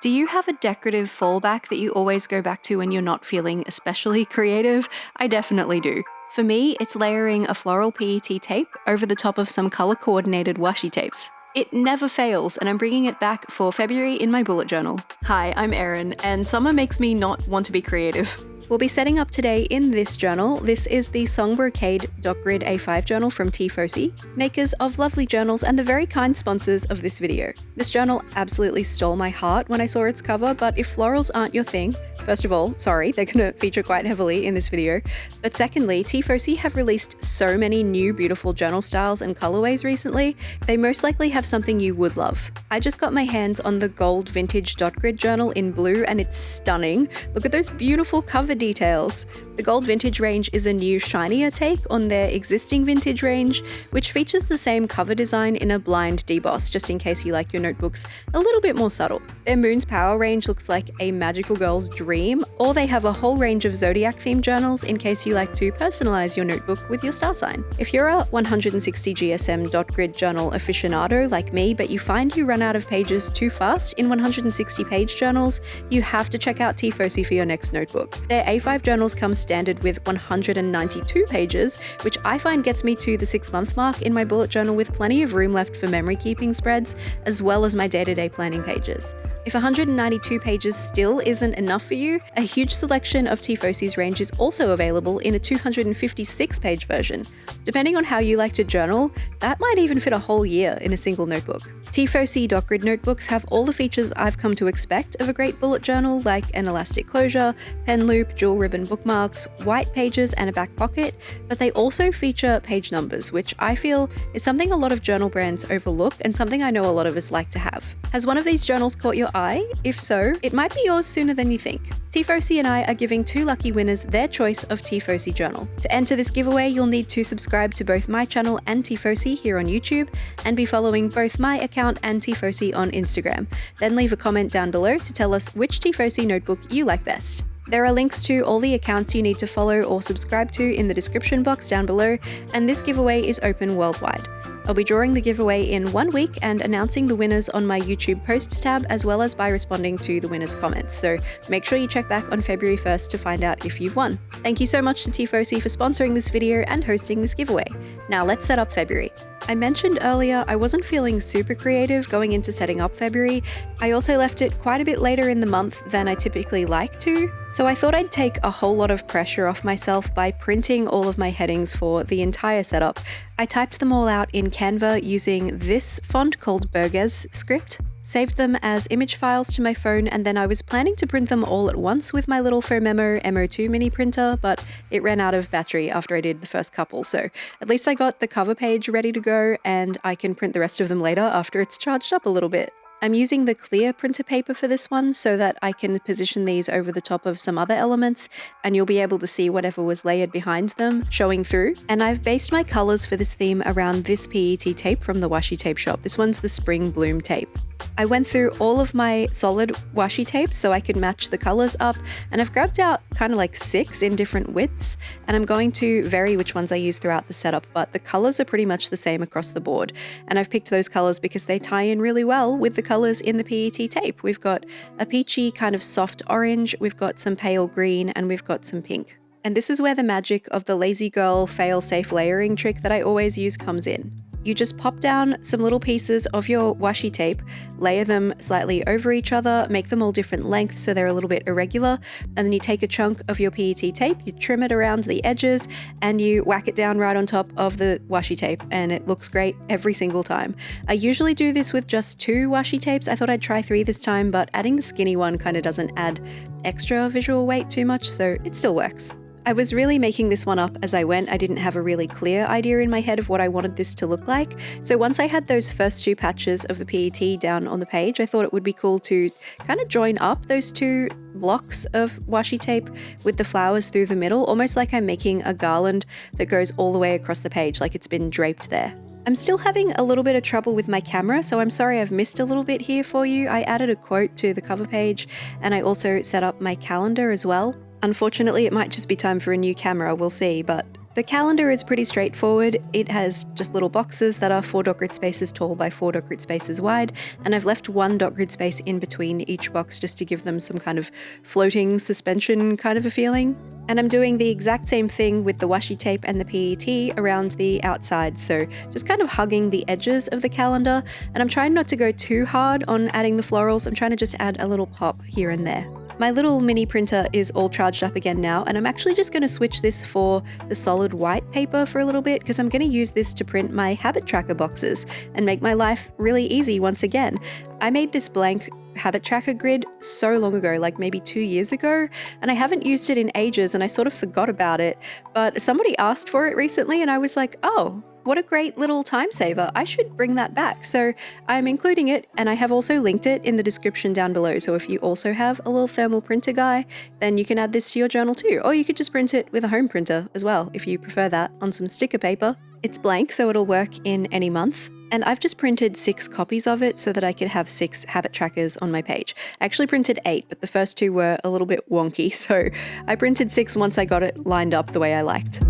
Do you have a decorative fallback that you always go back to when you're not feeling especially creative? I definitely do. For me, it's layering a floral PET tape over the top of some color-coordinated washi tapes. It never fails, and I'm bringing it back for February in my bullet journal. Hi, I'm Erin, and summer makes me not want to be creative. We'll be setting up today in this journal. This is the Song Brocade Dot Grid A5 journal from Tiefossi, makers of lovely journals and the very kind sponsors of this video. This journal absolutely stole my heart when I saw its cover, but if florals aren't your thing, first of all, sorry, they're going to feature quite heavily in this video, but secondly, Tiefossi have released so many new beautiful journal styles and colorways recently, they most likely have something you would love. I just got my hands on the Gold Vintage Dot Grid journal in blue and it's stunning. Look at those beautiful cover details. The Gold Vintage range is a new shinier take on their existing vintage range, which features the same cover design in a blind deboss, just in case you like your notebooks a little bit more subtle. Their Moon's Power range looks like a magical girl's dream, or they have a whole range of zodiac themed journals in case you like to personalize your notebook with your star sign. If you're a 160 GSM dot grid journal aficionado like me, but you find you run out of pages too fast in 160 page journals, you have to check out Tiefossi for your next notebook. Their A5 journals come standard with 192 pages, which I find gets me to the 6-month mark in my bullet journal with plenty of room left for memory keeping spreads, as well as my day-to-day planning pages. If 192 pages still isn't enough for you, a huge selection of Tiefosi's range is also available in a 256 page version. Depending on how you like to journal, that might even fit a whole year in a single notebook. Tiefossi Dot Grid notebooks have all the features I've come to expect of a great bullet journal, like an elastic closure, pen loop, dual ribbon bookmarks, white pages, and a back pocket, but they also feature page numbers, which I feel is something a lot of journal brands overlook and something I know a lot of us like to have. Has one of these journals caught your eye? If so, it might be yours sooner than you think. Tiefossi and I are giving 2 lucky winners their choice of Tiefossi journal. To enter this giveaway, you'll need to subscribe to both my channel and Tiefossi here on YouTube, and be following both my account and Tiefossi on Instagram. Then leave a comment down below to tell us which Tiefossi notebook you like best. There are links to all the accounts you need to follow or subscribe to in the description box down below, and this giveaway is open worldwide. I'll be drawing the giveaway in 1 week and announcing the winners on my YouTube posts tab, as well as by responding to the winners' comments, so make sure you check back on February 1st to find out if you've won. Thank you so much to Tiefossi for sponsoring this video and hosting this giveaway. Now let's set up February. I mentioned earlier I wasn't feeling super creative going into setting up February. I also left it quite a bit later in the month than I typically like to, so I thought I'd take a whole lot of pressure off myself by printing all of my headings for the entire setup. I typed them all out in Canva using this font called Burgess script, saved them as image files to my phone, and then I was planning to print them all at once with my little PHOMEMO MO2 mini printer, but it ran out of battery after I did the first couple, so at least I got the cover page ready to go and I can print the rest of them later after it's charged up a little bit. I'm using the clear printer paper for this one so that I can position these over the top of some other elements and you'll be able to see whatever was layered behind them showing through. And I've based my colors for this theme around this PET tape from the Washi tape shop. This one's the Spring Bloom tape. I went through all of my solid washi tapes so I could match the colors up, and I've grabbed out kind of like 6 in different widths, and I'm going to vary which ones I use throughout the setup, but the colors are pretty much the same across the board, and I've picked those colors because they tie in really well with the colors in the PET tape. We've got a peachy kind of soft orange, we've got some pale green, and we've got some pink. And this is where the magic of the lazy girl fail-safe layering trick that I always use comes in. You just pop down some little pieces of your washi tape, layer them slightly over each other, make them all different lengths so they're a little bit irregular, and then you take a chunk of your PET tape, you trim it around the edges, and you whack it down right on top of the washi tape, and it looks great every single time. I usually do this with just 2 washi tapes. I thought I'd try 3 this time, but adding the skinny one kind of doesn't add extra visual weight too much, so it still works. I was really making this one up as I went. I didn't have a really clear idea in my head of what I wanted this to look like. So once I had those first 2 patches of the PET down on the page, I thought it would be cool to kind of join up those 2 blocks of washi tape with the flowers through the middle, almost like I'm making a garland that goes all the way across the page, like it's been draped there. I'm still having a little bit of trouble with my camera, so I'm sorry I've missed a little bit here for you. I added a quote to the cover page, and I also set up my calendar as well. Unfortunately, it might just be time for a new camera, we'll see, but The calendar is pretty straightforward. It has just little boxes that are 4 dot grid spaces tall by 4 dot grid spaces wide, and I've left 1 dot grid space in between each box just to give them some kind of floating suspension kind of a feeling. And I'm doing the exact same thing with the washi tape and the PET around the outside, so just kind of hugging the edges of the calendar, and I'm trying not to go too hard on adding the florals. I'm trying to just add a little pop here and there. My little mini printer is all charged up again now, and I'm actually just going to switch this for the solid white paper for a little bit because I'm going to use this to print my habit tracker boxes and make my life really easy once again. I made this blank habit tracker grid so long ago, like maybe 2 years ago, and I haven't used it in ages and I sort of forgot about it, but somebody asked for it recently and I was like, oh, what a great little time saver. I should bring that back. So I'm including it, and I have also linked it in the description down below. So if you also have a little thermal printer guy, then you can add this to your journal too. Or you could just print it with a home printer as well, if you prefer that, on some sticker paper. It's blank, so it'll work in any month. And I've just printed 6 copies of it so that I could have 6 habit trackers on my page. I actually printed 8, but the first 2 were a little bit wonky. So I printed 6 once I got it lined up the way I liked.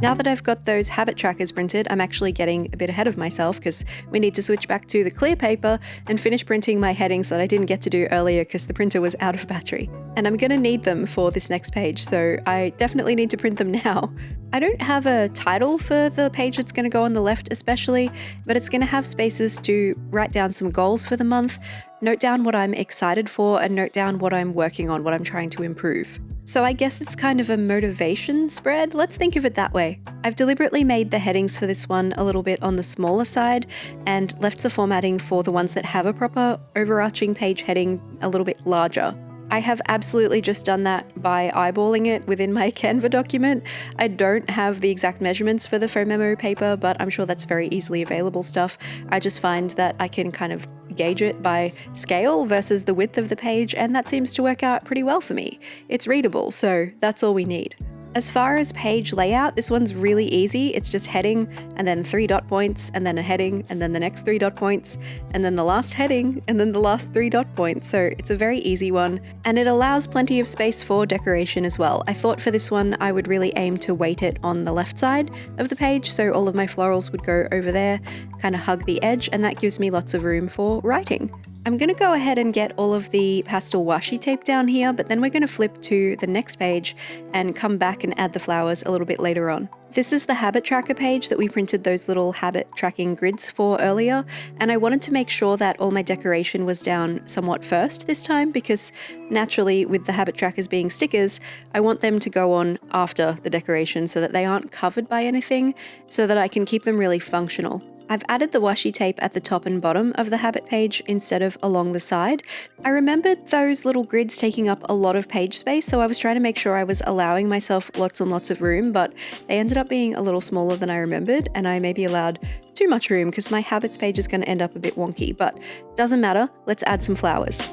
Now that I've got those habit trackers printed, I'm actually getting a bit ahead of myself because we need to switch back to the clear paper and finish printing my headings that I didn't get to do earlier because the printer was out of battery. And I'm going to need them for this next page, so I definitely need to print them now. I don't have a title for the page that's going to go on the left especially, but it's going to have spaces to write down some goals for the month, note down what I'm excited for, and note down what I'm working on, what I'm trying to improve. So I guess it's kind of a motivation spread. Let's think of it that way. I've deliberately made the headings for this one a little bit on the smaller side and left the formatting for the ones that have a proper overarching page heading a little bit larger. I have absolutely just done that by eyeballing it within my Canva document. I don't have the exact measurements for the PHOMEMO paper, but I'm sure that's very easily available stuff. I just find that I can kind of gauge it by scale versus the width of the page, and that seems to work out pretty well for me. It's readable, so that's all we need. As far as page layout, this one's really easy. It's just heading and then 3 dot points and then a heading and then the next 3 dot points and then the last heading and then the last 3 dot points. So it's a very easy one, and it allows plenty of space for decoration as well. I thought for this one I would really aim to weight it on the left side of the page, so all of my florals would go over there, kind of hug the edge, and that gives me lots of room for writing. I'm going to go ahead and get all of the pastel washi tape down here, but then we're going to flip to the next page and come back and add the flowers a little bit later on. This is the habit tracker page that we printed those little habit tracking grids for earlier, and I wanted to make sure that all my decoration was down somewhat first this time because naturally with the habit trackers being stickers, I want them to go on after the decoration so that they aren't covered by anything, so that I can keep them really functional. I've added the washi tape at the top and bottom of the habit page instead of along the side. I remembered those little grids taking up a lot of page space, so I was trying to make sure I was allowing myself lots and lots of room, but they ended up being a little smaller than I remembered, and I maybe allowed too much room because my habits page is going to end up a bit wonky, but doesn't matter, let's add some flowers.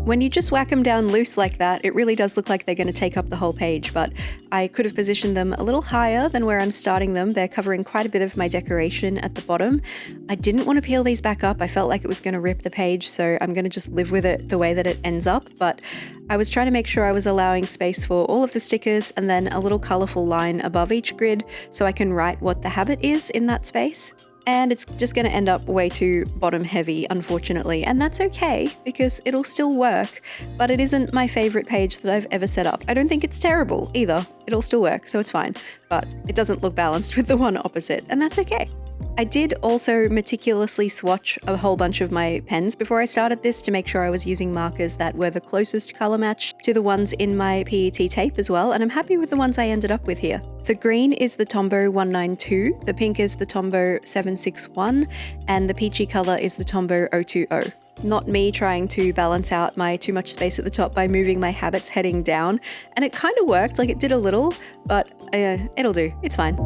When you just whack them down loose like that, it really does look like they're going to take up the whole page, but I could have positioned them a little higher than where I'm starting them. They're covering quite a bit of my decoration at the bottom. I didn't want to peel these back up. I felt like it was going to rip the page, so I'm going to just live with it the way that it ends up, but I was trying to make sure I was allowing space for all of the stickers and then a little colourful line above each grid so I can write what the habit is in that space. And it's just going to end up way too bottom heavy, unfortunately, and that's okay because it'll still work, but it isn't my favorite page that I've ever set up. I don't think it's terrible either. It'll still work, so it's fine, but it doesn't look balanced with the one opposite, and that's okay. I did also meticulously swatch a whole bunch of my pens before I started this to make sure I was using markers that were the closest colour match to the ones in my PET tape as well, and I'm happy with the ones I ended up with here. The green is the Tombow 192, the pink is the Tombow 761, and the peachy colour is the Tombow 020. Not me trying to balance out my too much space at the top by moving my habits heading down. And it kind of worked, like it did a little, but it'll do. It's fine.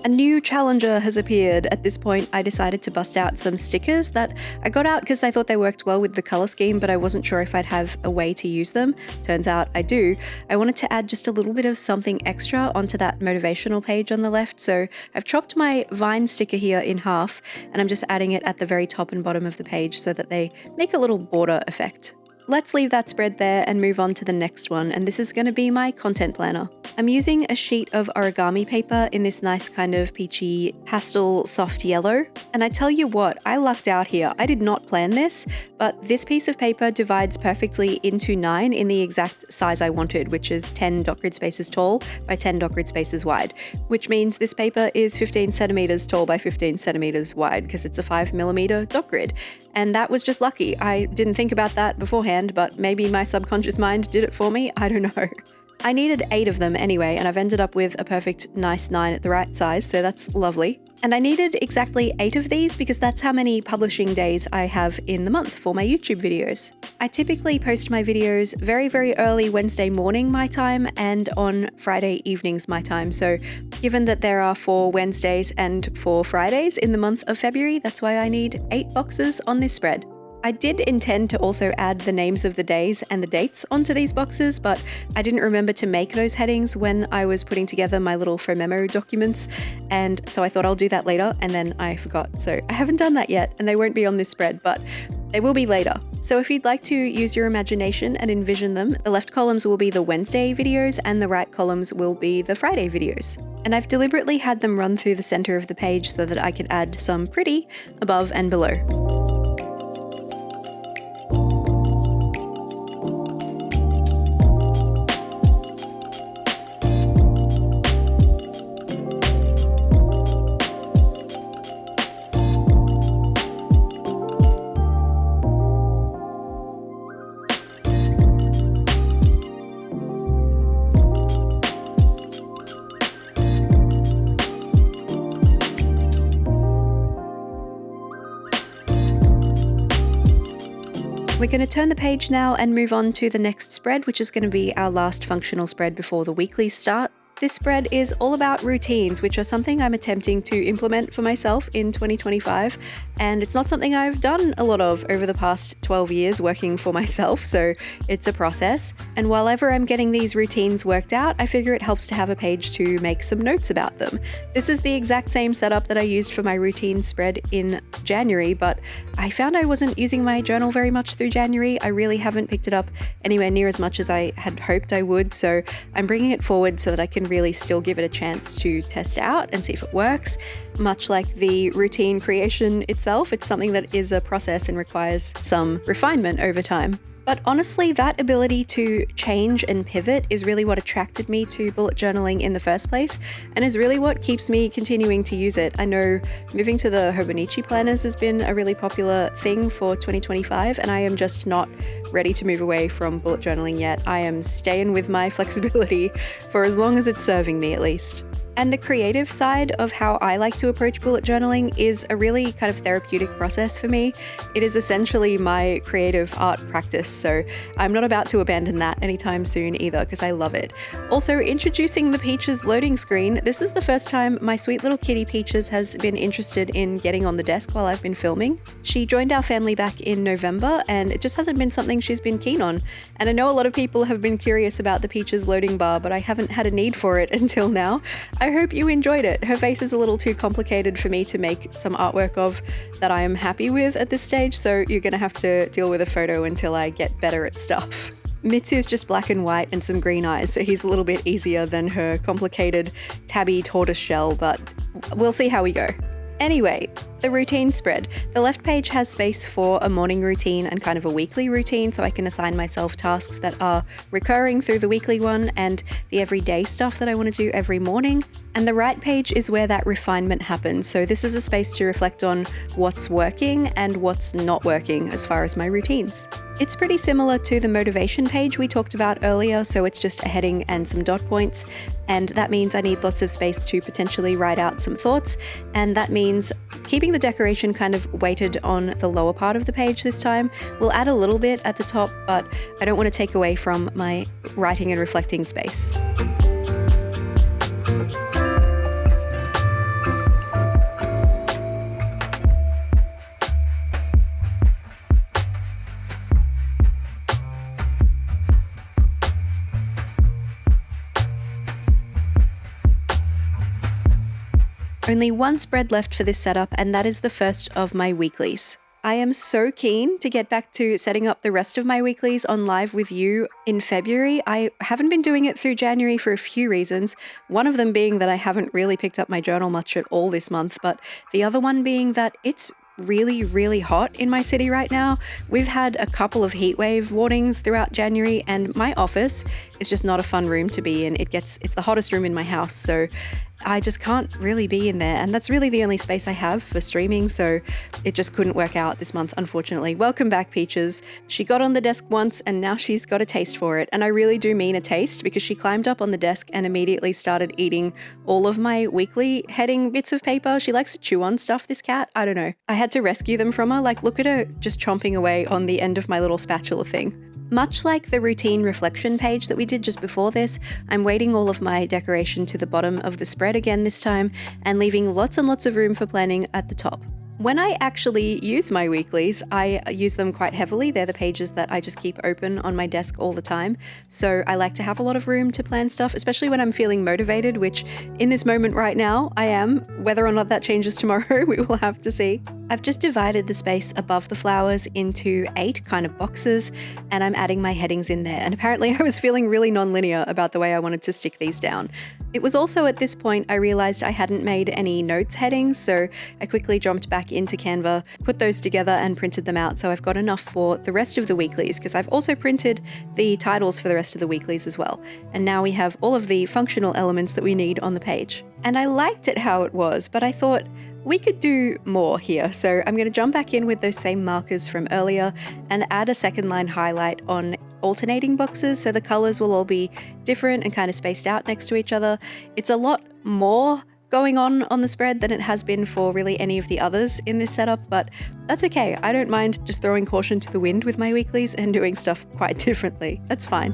A new challenger has appeared. At this point, I decided to bust out some stickers that I got out because I thought they worked well with the color scheme, but I wasn't sure if I'd have a way to use them. Turns out I do. I wanted to add just a little bit of something extra onto that motivational page on the left, so I've chopped my vine sticker here in half, and I'm just adding it at the very top and bottom of the page so that they make a little border effect. Let's leave that spread there and move on to the next one, and this is going to be my content planner. I'm using a sheet of origami paper in this nice kind of peachy pastel soft yellow, and I tell you what, I lucked out here. I did not plan this, but this piece of paper divides perfectly into 9 in the exact size I wanted, which is 10 dot grid spaces tall by 10 dot grid spaces wide, which means this paper is 15 centimeters tall by 15 centimeters wide because it's a 5mm dot grid. And that was just lucky. I didn't think about that beforehand, but maybe my subconscious mind did it for me. I don't know. I needed 8 of them anyway, and I've ended up with a perfect nice 9 at the right size, so that's lovely. And I needed exactly 8 of these because that's how many publishing days I have in the month for my YouTube videos. I typically post my videos very, very early Wednesday morning my time and on Friday evenings my time. So given that there are 4 Wednesdays and 4 Fridays in the month of February, that's why I need 8 boxes on this spread. I did intend to also add the names of the days and the dates onto these boxes, but I didn't remember to make those headings when I was putting together my little PHOMEMO documents, and so I thought I'll do that later, and then I forgot. So I haven't done that yet, and they won't be on this spread, but they will be later. So if you'd like to use your imagination and envision them, the left columns will be the Wednesday videos and the right columns will be the Friday videos. And I've deliberately had them run through the center of the page so that I could add some pretty above and below. We're going to turn the page now and move on to the next spread, which is going to be our last functional spread before the weeklies start. This spread is all about routines, which are something I'm attempting to implement for myself in 2025, and it's not something I've done a lot of over the past 12 years working for myself, so it's a process. And while ever I'm getting these routines worked out, I figure it helps to have a page to make some notes about them. This is the exact same setup that I used for my routine spread in January, but I found I wasn't using my journal very much through January. I really haven't picked it up anywhere near as much as I had hoped I would, so I'm bringing it forward so that I can really still give it a chance to test out and see if it works. Much like the routine creation itself, it's something that is a process and requires some refinement over time. But honestly, that ability to change and pivot is really what attracted me to bullet journaling in the first place, and is really what keeps me continuing to use it. I know moving to the Hobonichi planners has been a really popular thing for 2025, and I am just not ready to move away from bullet journaling yet. I am staying with my flexibility for as long as it's serving me, at least. And the creative side of how I like to approach bullet journaling is a really kind of therapeutic process for me. It is essentially my creative art practice, so I'm not about to abandon that anytime soon either, because I love it. Also, introducing the Peaches loading screen. This is the first time my sweet little kitty Peaches has been interested in getting on the desk while I've been filming. She joined our family back in November, and it just hasn't been something she's been keen on. And I know a lot of people have been curious about the Peaches loading bar, but I haven't had a need for it until now. I hope you enjoyed it. Her face is a little too complicated for me to make some artwork of that I am happy with at this stage, so you're gonna have to deal with a photo until I get better at stuff. Mitsu's just black and white and some green eyes, so he's a little bit easier than her complicated tabby tortoise shell, but we'll see how we go. Anyway, the routine spread. The left page has space for a morning routine and kind of a weekly routine, so I can assign myself tasks that are recurring through the weekly one and the everyday stuff that I want to do every morning. And the right page is where that refinement happens, so this is a space to reflect on what's working and what's not working as far as my routines. It's pretty similar to the motivation page we talked about earlier, so it's just a heading and some dot points, and that means I need lots of space to potentially write out some thoughts, and that means keeping the decoration kind of weighted on the lower part of the page this time. We'll add a little bit at the top, but I don't want to take away from my writing and reflecting space. Only one spread left for this setup, and that is the first of my weeklies. I am so keen to get back to setting up the rest of my weeklies on live with you in February. I haven't been doing it through January for a few reasons. One of them being that I haven't really picked up my journal much at all this month, but the other one being that it's really hot in my city right now. We've had a couple of heatwave warnings throughout January, and my office is just not a fun room to be in. It's the hottest room in my house, so I just can't really be in there, and that's really the only space I have for streaming, so it just couldn't work out this month, unfortunately. Welcome back, Peaches. She got on the desk once, and now she's got a taste for it, and I really do mean a taste, because she climbed up on the desk and immediately started eating all of my weekly heading bits of paper. She likes to chew on stuff, this cat. I don't know. I had to rescue them from her. Like, look at her just chomping away on the end of my little spatula thing. Much like the routine reflection page that we did just before this, I'm weighting all of my decoration to the bottom of the spread again this time, and leaving lots and lots of room for planning at the top. When I actually use my weeklies, I use them quite heavily. They're the pages that I just keep open on my desk all the time. So I like to have a lot of room to plan stuff, especially when I'm feeling motivated, which in this moment right now I am. Whether or not that changes tomorrow, we will have to see. I've just divided the space above the flowers into 8 kind of boxes, and I'm adding my headings in there. And apparently I was feeling really non-linear about the way I wanted to stick these down. It was also at this point I realized I hadn't made any notes headings, so I quickly jumped back into Canva, put those together and printed them out, so I've got enough for the rest of the weeklies, because I've also printed the titles for the rest of the weeklies as well. And now we have all of the functional elements that we need on the page. And I liked it how it was, but I thought we could do more here. So I'm going to jump back in with those same markers from earlier and add a second line highlight on alternating boxes, so the colors will all be different and kind of spaced out next to each other. It's a lot more going on the spread than it has been for really any of the others in this setup, but that's okay. I don't mind just throwing caution to the wind with my weeklies and doing stuff quite differently. That's fine.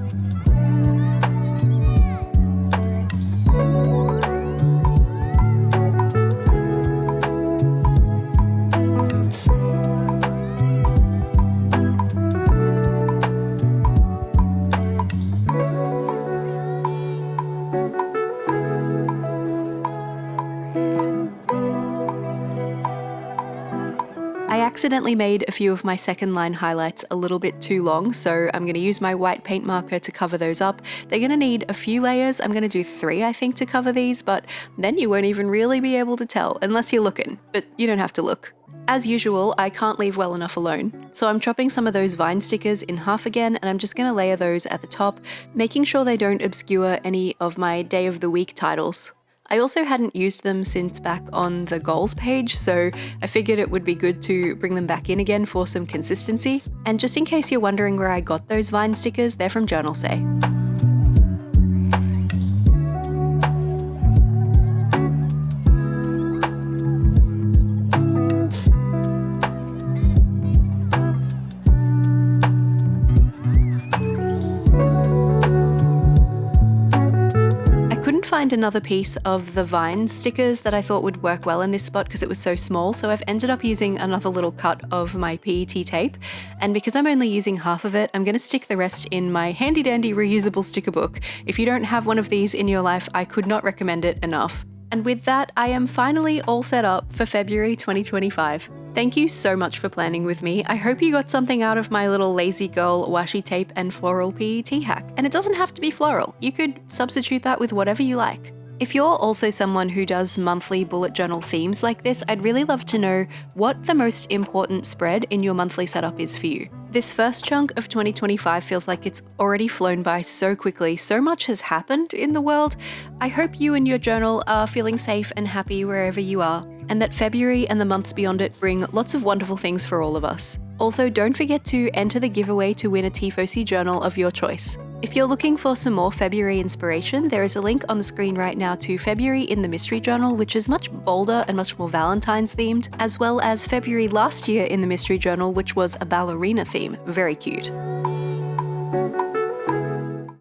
I accidentally made a few of my second line highlights a little bit too long, so I'm going to use my white paint marker to cover those up. They're going to need a few layers. I'm going to do 3, I think, to cover these, but then you won't even really be able to tell unless you're looking, but you don't have to look. As usual, I can't leave well enough alone, so I'm chopping some of those vine stickers in half again, and I'm just going to layer those at the top, making sure they don't obscure any of my day of the week titles. I also hadn't used them since back on the goals page, so I figured it would be good to bring them back in again for some consistency. And just in case you're wondering where I got those vine stickers, they're from JOURNALSAY. Find another piece of the vine stickers that I thought would work well in this spot because it was so small, so I've ended up using another little cut of my PET tape, and because I'm only using half of it, I'm going to stick the rest in my handy dandy reusable sticker book. If you don't have one of these in your life, I could not recommend it enough. And with that, I am finally all set up for February 2025. Thank you so much for planning with me. I hope you got something out of my little lazy girl washi tape and floral PET hack. And it doesn't have to be floral. You could substitute that with whatever you like. If you're also someone who does monthly bullet journal themes like this, I'd really love to know what the most important spread in your monthly setup is for you. This first chunk of 2025 feels like it's already flown by so quickly. So much has happened in the world. I hope you and your journal are feeling safe and happy wherever you are, and that February and the months beyond it bring lots of wonderful things for all of us. Also, don't forget to enter the giveaway to win a Tiefossi journal of your choice. If you're looking for some more February inspiration, there is a link on the screen right now to February in the Mystery Journal, which is much bolder and much more Valentine's themed, as well as February last year in the Mystery Journal, which was a ballerina theme. Very cute.